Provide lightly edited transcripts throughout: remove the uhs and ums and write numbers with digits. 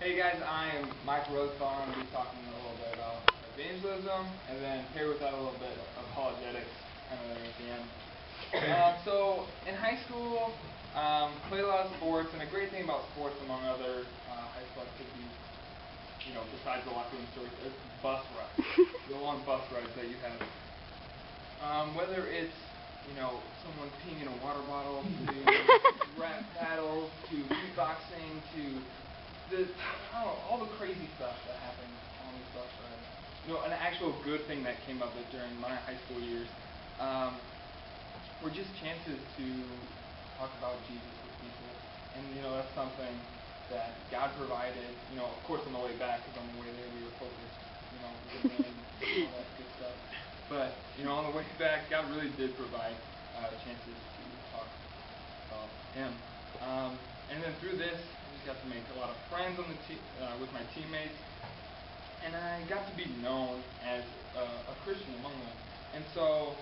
Hey guys, I'm Rosenthal. I'm going to be talking a little bit about evangelism, and then pair with that a little bit of apologetics, kind of there at the end. So in high school, played a lot of sports, and a great thing about sports, among other high school activities, besides the locker room stories, is bus rides, the long bus rides that you have. Whether it's someone peeing in a water bottle, to rap battles, to beatboxing, to all the crazy stuff that happened on these bus rides. An actual good thing that came of it during my high school years were just chances to talk about Jesus with people. And, that's something that God provided, of course on the way back, because on the way there we were focused, with the band and all that good stuff. But, on the way back, God really did provide chances to talk about Him. And then through this, I just got to make a lot of friends on the with my teammates, and I got to be known as a Christian among them. And so,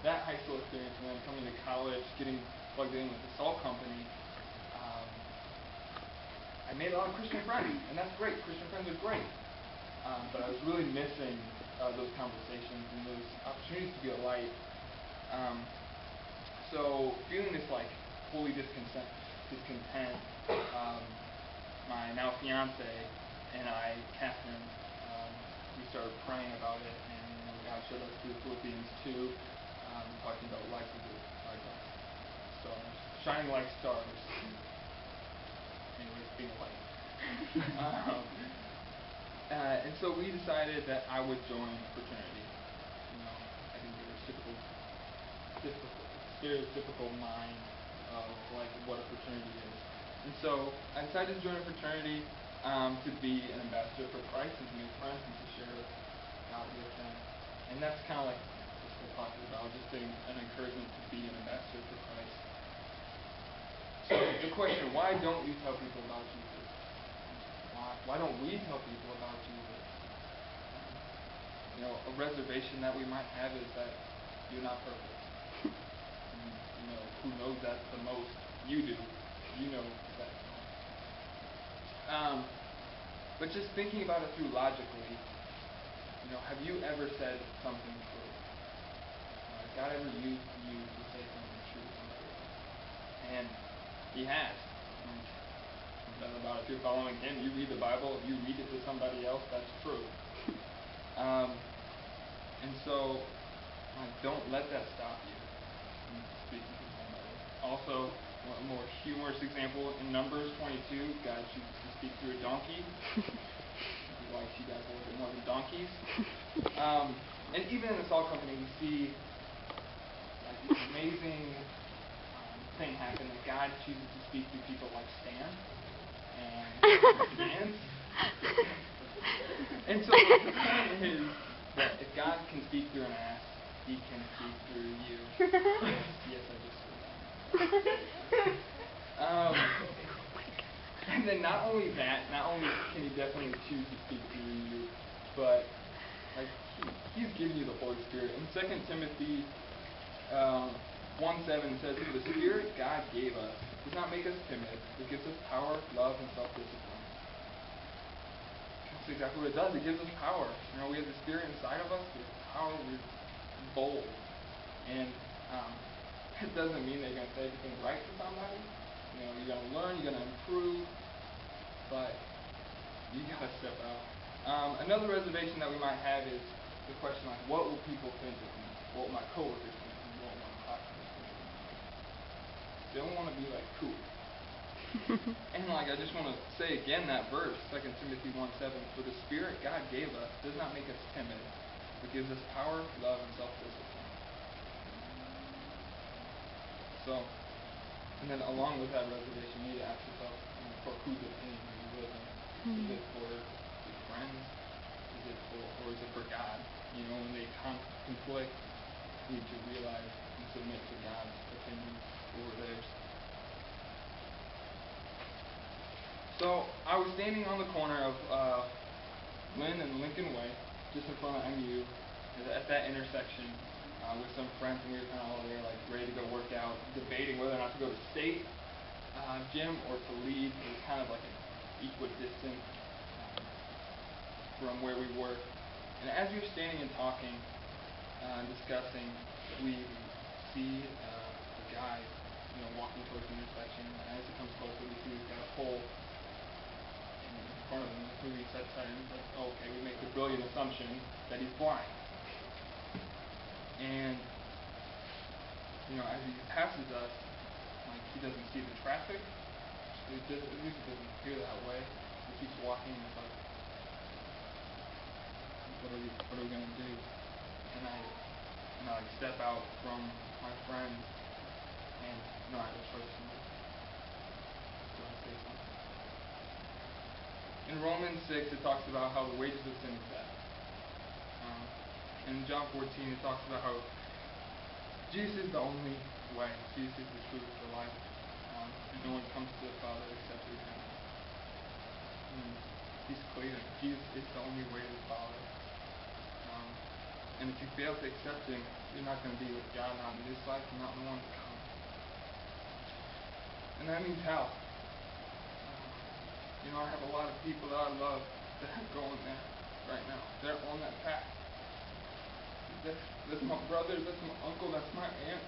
that high school experience, and then coming to college, getting plugged in with the salt company, I made a lot of Christian friends, and that's great. Christian friends are great. But I was really missing those conversations and those opportunities to be a light. So feeling this holy discontent, my now fiance and I, Catherine, we started praying about it, and God showed us through Philippians 2, talking about life as stars, shining like stars. Anyways, being a light. And so we decided that I would join a fraternity. I think there's stereotypical mind of what a fraternity is. And so I decided to join a fraternity to be an ambassador for Christ and to make friends and to share God with them. And that's kind of what we're talking about, just an encouragement to be an ambassador for Christ. So the question, why don't you tell people about Jesus? Why don't we tell people about Jesus? A reservation that we might have is that you're not perfect. And, who knows that the most? You do. You know that. But just thinking about it through logically, have you ever said something true? Has God ever used you to say something true to somebody else? And He has. Nothing about it. If you're following Him, you read the Bible, if you read it to somebody else, that's true. And so, don't let that stop you from speaking to somebody. Also, a more humorous example, in Numbers 22, God chooses to speak through a donkey. He likes you guys a little bit more than donkeys. And even in the salt company, we see this amazing thing happen that God chooses to speak through people like Stan and Stans. And so the point is that if God can speak through an ass, He can speak through you. Yes, I just said that. And then not only can He definitely choose to speak through you, but He's given you the Holy Spirit. In 2 Timothy 1:7 says, "For the Spirit God gave us does not make us timid, but gives us power, love, and self-discipline." That's exactly what it does. It gives us power. We have the Spirit inside of us. We have power. We're bold. And it doesn't mean that you're going to say everything right to somebody. You're going to learn. You're going to improve. But you got to step out. Another reservation that we might have is the question what will people think of me? What will my coworkers think of me? What will my classmates think of me? They don't want to be cool. And I just want to say again that verse, 2 Timothy 1:7, "For the Spirit God gave us does not make us timid, but gives us power, love, and self-discipline." So, and then along with that reservation, you need to ask yourself, for whose opinion are you living? Is it for your friends? Or is it for God? When they conflict, you need to realize and submit to God's opinion over theirs. So I was standing on the corner of Lynn and Lincoln Way, just in front of MU, at that intersection with some friends, and we were kind of all there, ready to go work out, debating whether or not to go to state gym or to lead. It was kind of equidistant from where we were. And as we were standing and talking, discussing, we see a guy, walking towards the intersection. And as he comes closer, we see he's got a pole in front of him, moving side to side. And he's like, okay, we make the brilliant assumption that he's blind. And as he passes us, he doesn't see the traffic. At least it doesn't appear that way. He keeps walking, and it's like, what are we gonna do? And I step out from my friends, and I approach him. Do I say something? In Romans 6, it talks about how the wages of sin is death. In John 14, it talks about how Jesus is the only way. Jesus is the truth, the life. No one comes to the Father except through Him. He's clear. Jesus is the only way to the Father. And if you fail to accept Him, you're not going to be with God, not in this life, and not in the one to come. And that means hell. I have a lot of people that I love that are going there right now. They're on that path. That's my brother, that's my uncle, that's my aunt.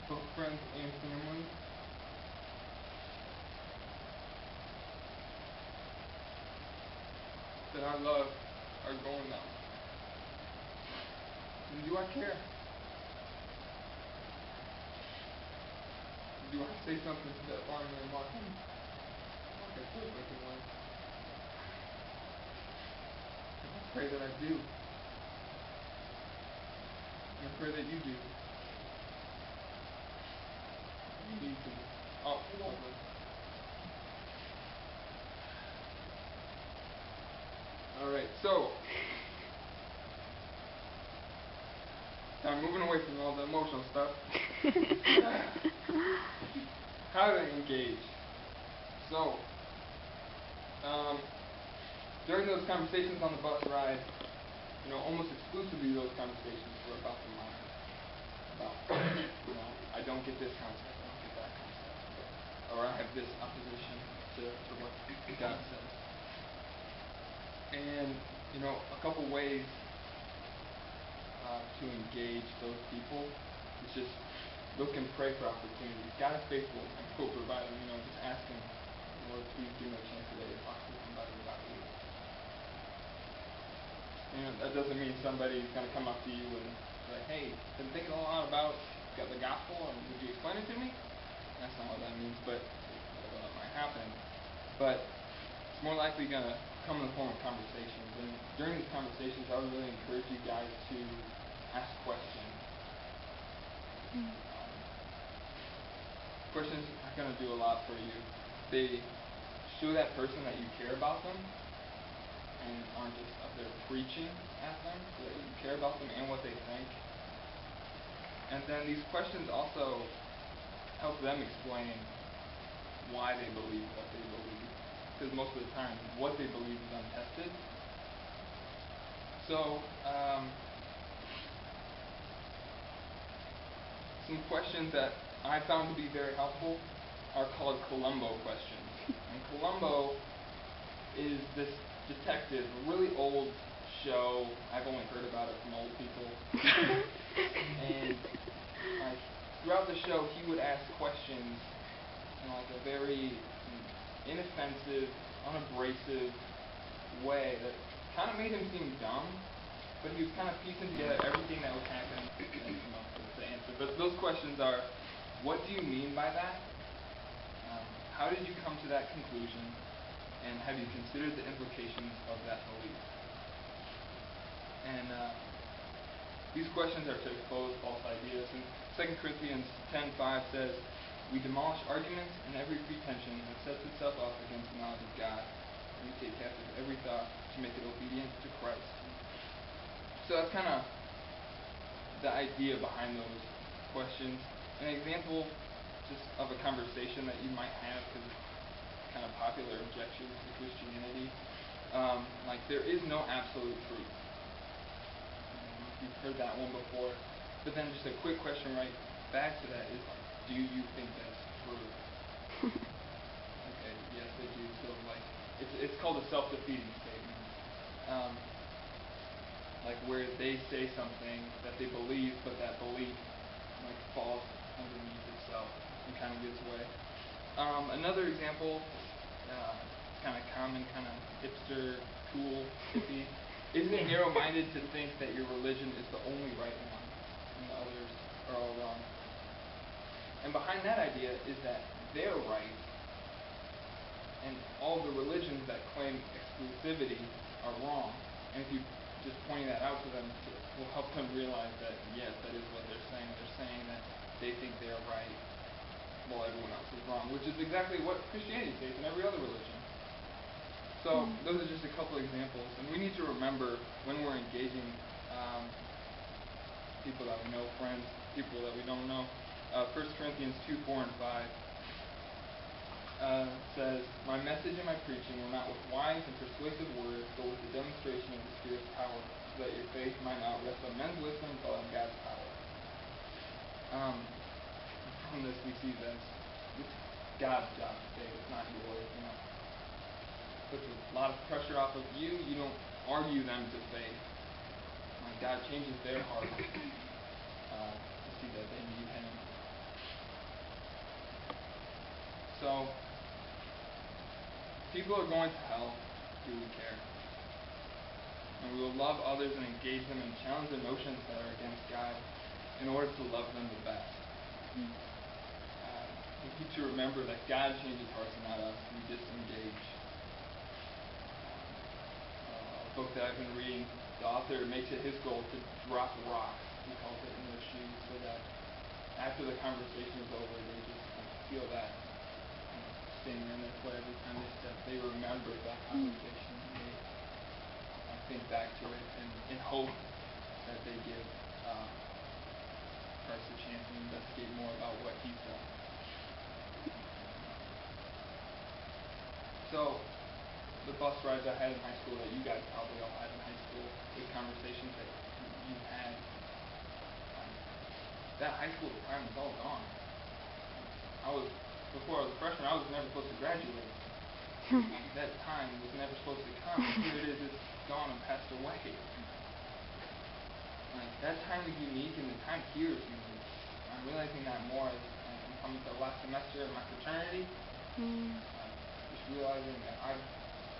Both friends and family. That I love are going now. And do I care? Do I say something to that farmer and mark him? Like I could, like it was. I pray that I do. And I pray that you do. You need to. Oh, lovely. Alright, so I'm moving away from all the emotional stuff. How to engage. So, during those conversations on the bus ride, almost exclusively those conversations were about the mind. About, I don't get this concept, I don't get that concept. Or I have this opposition to what God says. And, a couple ways to engage those people is just look and pray for opportunities. God is faithful and will provide them. Just ask Him, Lord, please give me a chance today to talk to somebody about you. That doesn't mean somebody's going to come up to you and say, hey, been thinking a lot about the gospel, and would you explain it to me? That's not what that means, but that might happen. But it's more likely going to come in the form of conversations. And during these conversations, I would really encourage you guys to ask questions. Questions are going to do a lot for you. They show that person that you care about them and aren't just up there preaching at them, so that you care about them and what they think. And then these questions also help them explain why they believe what they believe. Because most of the time, what they believe is untested. So, some questions that I found to be very helpful are called Columbo questions. And Columbo is this detective, a really old show. I've only heard about it from old people. And throughout the show, he would ask questions in a very inoffensive, unabrasive way that kind of made him seem dumb, but he was kind of piecing together everything that was happening and come up with the answer. But those questions are, what do you mean by that? How did you come to that conclusion? And have you considered the implications of that belief? And these questions are to expose false ideas. And 2 Corinthians 10:5 says, we demolish arguments and every pretension that sets itself up against the knowledge of God, and we take captive every thought to make it obedient to Christ. So that's kind of the idea behind those questions. An example just of a conversation that you might have, because kind of popular objections to Christianity. Like, there is no absolute truth. You've heard that one before. But then just a quick question right back to that is, do you think that's true? Okay, yes, they do. So, like, it's called a self-defeating statement. Like, where they say something that they believe, but that belief, like, falls underneath itself and kind of gives way. Another example, kind of common, kind of hipster, cool, hippie. Isn't it narrow-minded to think that your religion is the only right one and the others are all wrong? And behind that idea is that they're right, and all the religions that claim exclusivity are wrong. And if you just pointing that out to them will help them realize that, yes, that is what they're saying. They're saying that they think they're right while everyone else is wrong, which is exactly what Christianity states in every other religion. So those are just a couple examples, and we need to remember when we're engaging people that we know, friends, people that we don't know. 1 Corinthians 2:4 and 5 says, "My message and my preaching were not with wise and persuasive words, but with the demonstration of the Spirit's power, so that your faith might not rest on men's wisdom, but on God's power." From this we see that it's God's job to save, it's not yours. Puts a lot of pressure off of you. You don't argue them to faith. God changes their heart to see that they need Him. So, people are going to hell. Do we care? And we will love others and engage them and challenge their notions that are against God in order to love them the best. We need to remember that God changes hearts and not us. We disengage. Book that I've been reading, the author makes it his goal to drop rocks, he calls it, in their shoes, so that after the conversation is over, they just feel that sting in their foot every time they step. They remember that conversation, and they think back to it, and in hope that they give Christ a chance and investigate more about what He's done. So, the bus rides I had in high school that you guys probably all had in high school, the conversations that you had, that high school time is all gone. Before I was a freshman, I was never supposed to graduate. That time was never supposed to come. Here it is, it's gone and passed away. Like, that time is unique, and the time here is unique. I'm realizing that more as I'm coming to the last semester of my fraternity. Just realizing that I've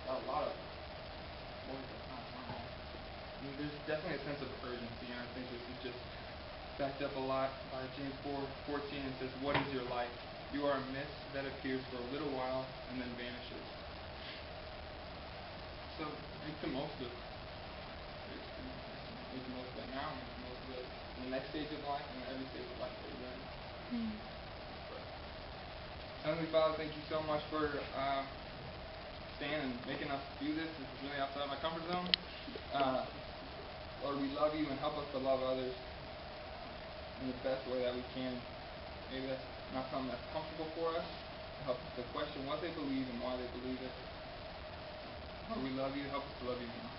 got a lot of work that's not done. I mean, there's definitely a sense of urgency, and I think this is just backed up a lot by James 4:14. It says, "What is your life? You are a mist that appears for a little while and then vanishes." So make the most of it. Make the most of it now, make the most of it in the next stage of life, and every stage of life that you're in. Heavenly Father, thank you so much for and making us do this. This is really outside my comfort zone. Lord, we love you and help us to love others in the best way that we can. Maybe that's not something that's comfortable for us. Help us to question what they believe and why they believe it. Lord, we love you. Help us to love you more.